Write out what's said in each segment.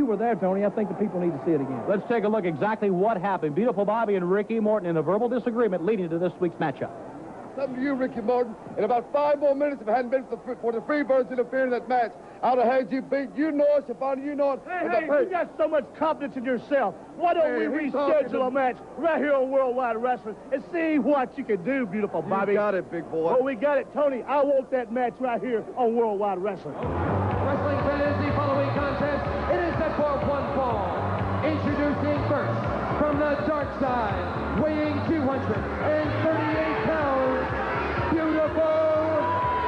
were there, Tony. I think the people need to see it again. Let's take a look exactly what happened. Beautiful Bobby and Ricky Morton in a verbal disagreement leading to this week's matchup. Something to you, Ricky Morton. In about 5 more minutes, if it hadn't been for the Freebirds interfering in that match, I'd have had you beat. You know it, Stefano. You know it. Hey, you got so much confidence in yourself. Why don't we reschedule a match right here on Worldwide Wrestling and see what you can do, beautiful Bobby? You got it, big boy. Well, we got it, Tony. I want that match right here on Worldwide Wrestling. Wrestling fans, the following contest, it is set for one fall. Introducing first, from the dark side, weighing 238 pounds, beautiful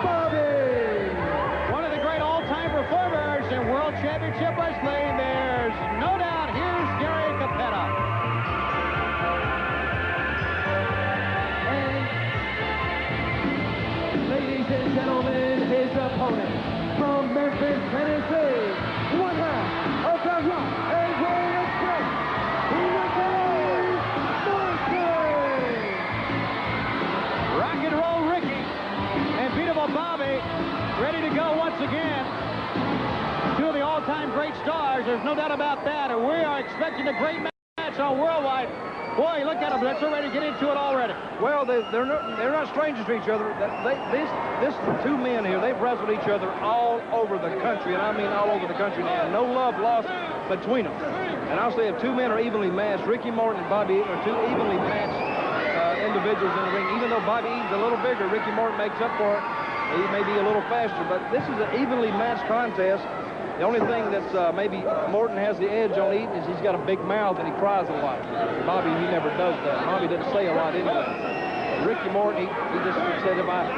Bobby. One of the great all-time performers in World Championship Wrestling. There's no doubt. Here's Gary Capetta. And ladies and gentlemen, his opponent from Memphis, Tennessee, one half of the Rock and Roll Express, Rock and Roll Ricky and beautiful Bobby ready to go once again. Two of the all-time great stars. There's no doubt about that. And we are expecting a great match on Worldwide. Boy, look at them. They're ready to get into it already. Well, they're not strangers to each other. These two men here, they've wrestled each other all over the country, and I mean all over the country now. No love lost between them. And I'll say if two men are evenly matched, Ricky Morton and Bobby Eaton are two evenly matched individuals in the ring. Even though Bobby Eaton's a little bigger, Ricky Morton makes up for it. He may be a little faster, but this is an evenly matched contest. The only thing that's maybe Morton has the edge on Eaton is he's got a big mouth and he cries a lot. Bobby, he never does that. Bobby doesn't say a lot anyway. Ricky Morton, he just said about,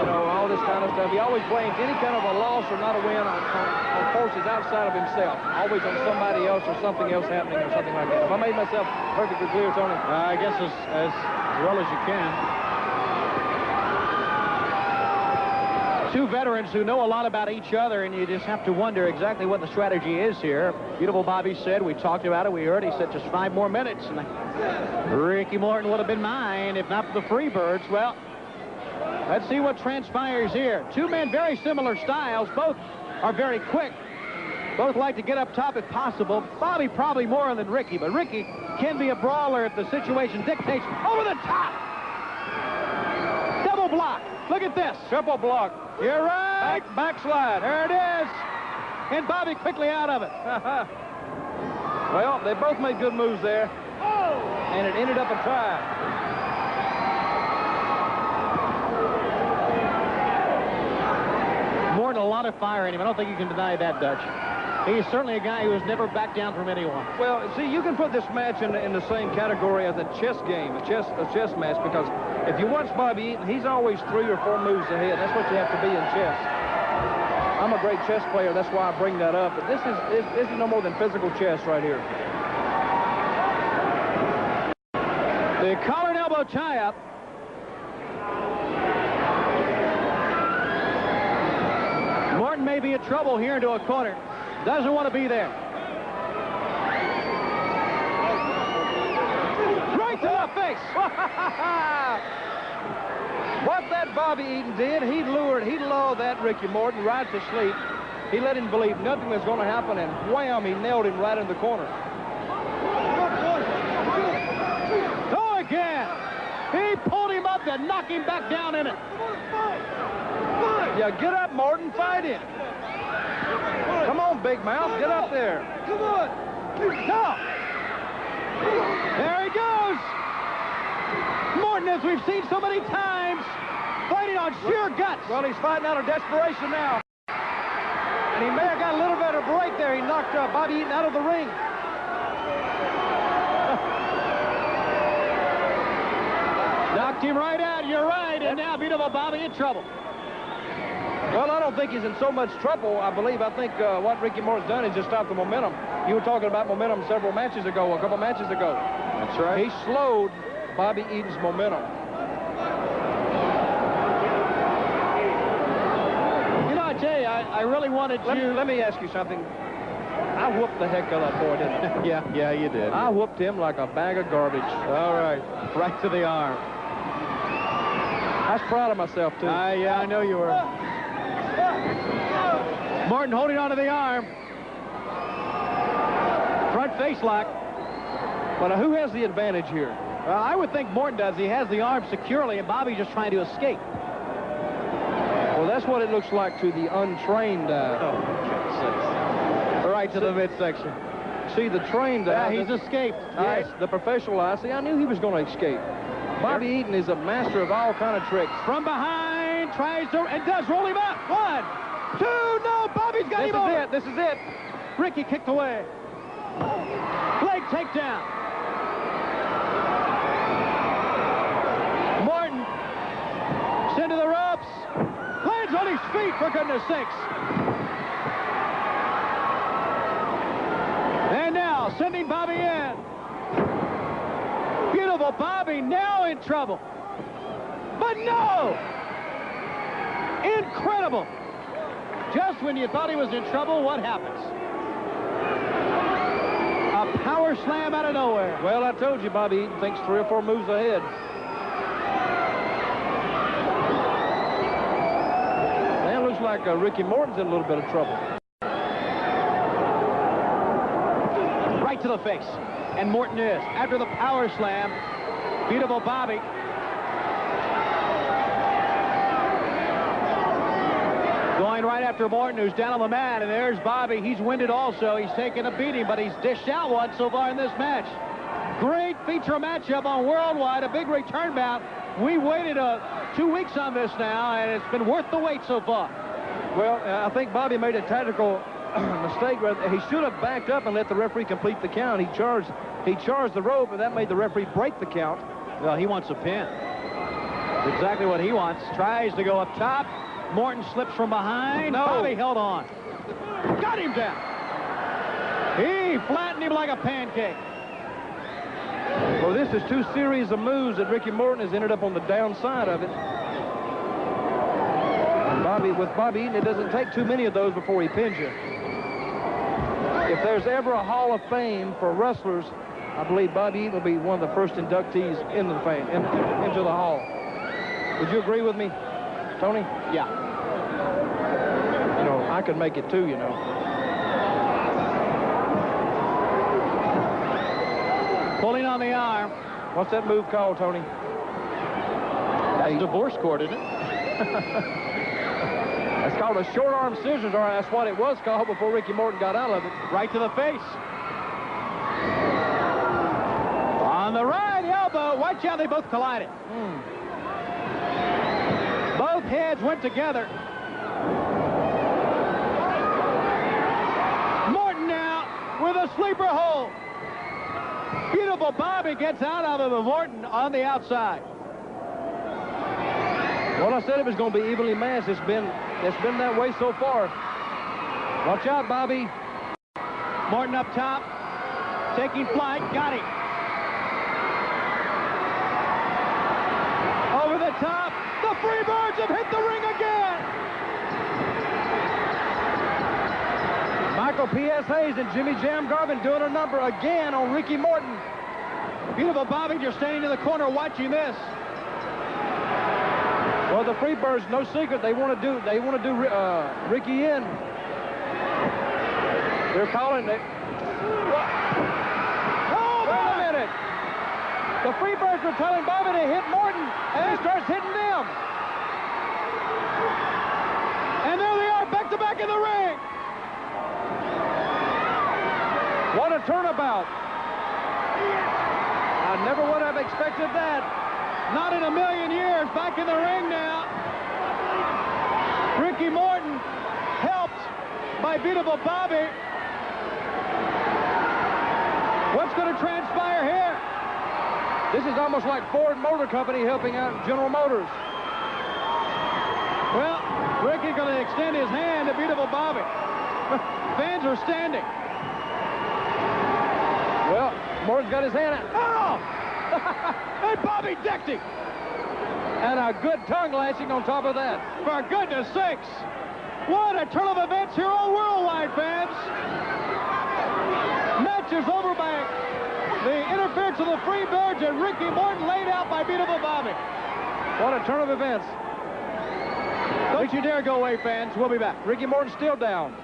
all this kind of stuff. He always blames any kind of a loss or not a win on forces outside of himself. Always on somebody else or something else happening or something like that. Have I made myself perfectly clear, Tony? I guess as well as you can. Two veterans who know a lot about each other, and you just have to wonder exactly what the strategy is here. Beautiful Bobby said, we talked about it, we heard, he said just 5 more minutes, and Ricky Morton would have been mine if not for the Freebirds. Well, let's see what transpires here. Two men, very similar styles. Both are very quick. Both like to get up top if possible. Bobby probably more than Ricky, but Ricky can be a brawler if the situation dictates. Over the top! Double block. Look at this. Triple block. You're right. Backslide. There it is. And Bobby quickly out of it. Well, they both made good moves there. And it ended up a tie. Morton, a lot of fire in him. I don't think you can deny that, Dutch. He's certainly a guy who has never backed down from anyone. Well, see, you can put this match in the same category as a chess game, a chess match, because if you watch Bobby Eaton, he's always 3 or 4 moves ahead. That's what you have to be in chess. I'm a great chess player. That's why I bring that up. But this is no more than physical chess right here. The collar and elbow tie-up. Morton may be in trouble here into a corner. Doesn't want to be there. Right to the face. What that Bobby Eaton did, he lulled that Ricky Morton right to sleep. He let him believe nothing was going to happen, and wham, he nailed him right in the corner. Go again. He pulled him up to knock him back down in it. Yeah, get up, Morton, fight him. Come on, big mouth, get up there. Come on. Go. There he goes. Morton, as we've seen so many times, fighting on sheer guts. Well, he's fighting out of desperation now. And he may have got a little bit of a break there. He knocked Bobby Eaton out of the ring. Knocked him right out, you're right, and now beautiful Bobby in trouble. Well, I don't think he's in so much trouble. I think what Ricky Morton's done is just stop the momentum. You were talking about momentum a couple matches ago. That's right. He slowed Bobby Eaton's momentum. You know, I tell you, I really wanted you... Let me ask you something. I whooped the heck out of that boy, didn't I? Yeah, you did. I whooped him like a bag of garbage. All right. Right to the arm. I was proud of myself, too. Yeah, I know you were. Morton holding onto the arm. Front face lock. But who has the advantage here? Well, I would think Morton does. He has the arm securely, and Bobby's just trying to escape. Well, that's what it looks like to the untrained. Right to the midsection. See, the trained. Yeah, he's escaped. Yes, the professional eye. See, I knew he was going to escape. Bobby Eaton is a master of all kind of tricks. From behind, tries to, and does roll him up. 1, 2, no, Bobby's got him over. This is it. Ricky kicked away. Leg takedown. Morton sent to the ropes. Lands on his feet, for goodness sakes. And now, sending Bobby in. Beautiful Bobby now in trouble. But no! Incredible. Just when you thought he was in trouble, what happens? A power slam out of nowhere. Well, I told you, Bobby Eaton thinks 3 or 4 moves ahead. Man, looks like Ricky Morton's in a little bit of trouble. Right to the face. And Morton is. After the power slam, beautiful Bobby. Going right after Morton, who's down on the mat, and there's Bobby. He's winded also. He's taken a beating, but he's dished out one so far in this match. Great feature matchup on Worldwide, a big return bout. We waited 2 weeks on this now, and it's been worth the wait so far. Well, I think Bobby made a tactical mistake. He should have backed up and let the referee complete the count. He charged the rope, and that made the referee break the count. Well, he wants a pin. Exactly what he wants. Tries to go up top. Morton slips from behind. No. Bobby held on. Got him down. He flattened him like a pancake. Well, this is 2 series of moves that Ricky Morton has ended up on the downside of it. And with Bobby Eaton, it doesn't take too many of those before he pins you. If there's ever a Hall of Fame for wrestlers, I believe Bobby Eaton will be one of the first inductees into the Hall. Would you agree with me, Tony? Yeah. You know, I could make it too, you know. Pulling on the arm. What's that move called, Tony? That's divorce court, isn't it? That's called a short arm scissors, or that's what it was called before Ricky Morton got out of it. Right to the face. On the right elbow. Watch out, they both collided. Both heads went together. Morton now with a sleeper hold. Beautiful Bobby gets out of it, but Morton on the outside. Well, I said it was going to be evenly matched. It's been that way so far. Watch out, Bobby. Morton up top, taking flight, got him. Over the top, the Freebirds have hit the ring again. Michael P.S. Hayes and Jimmy Jam Garvin doing a number again on Ricky Morton. Beautiful Bobby just standing in the corner watching this. Well, the Freebirds, no secret, they want to do Ricky in. They're calling it. Oh, wait a minute. The Freebirds were telling Bobby to hit Morton, and he starts hitting them. And there they are, back to back in the ring. What a turnabout. I never would have expected that. Not in a million years. Back in the ring now. Ricky Morton helped by beautiful Bobby. What's going to transpire here? This is almost like Ford Motor Company helping out General Motors. Well, Ricky's going to extend his hand to beautiful Bobby. Fans are standing. Well, Morton's got his hand out. Oh! And Bobby decked him. And a good tongue lashing on top of that. For goodness sakes. What a turn of events here on Worldwide, fans. Match is over by the interference of the Freebirds, and Ricky Morton laid out by beautiful Bobby. What a turn of events. Don't you dare go away, fans. We'll be back. Ricky Morton still down.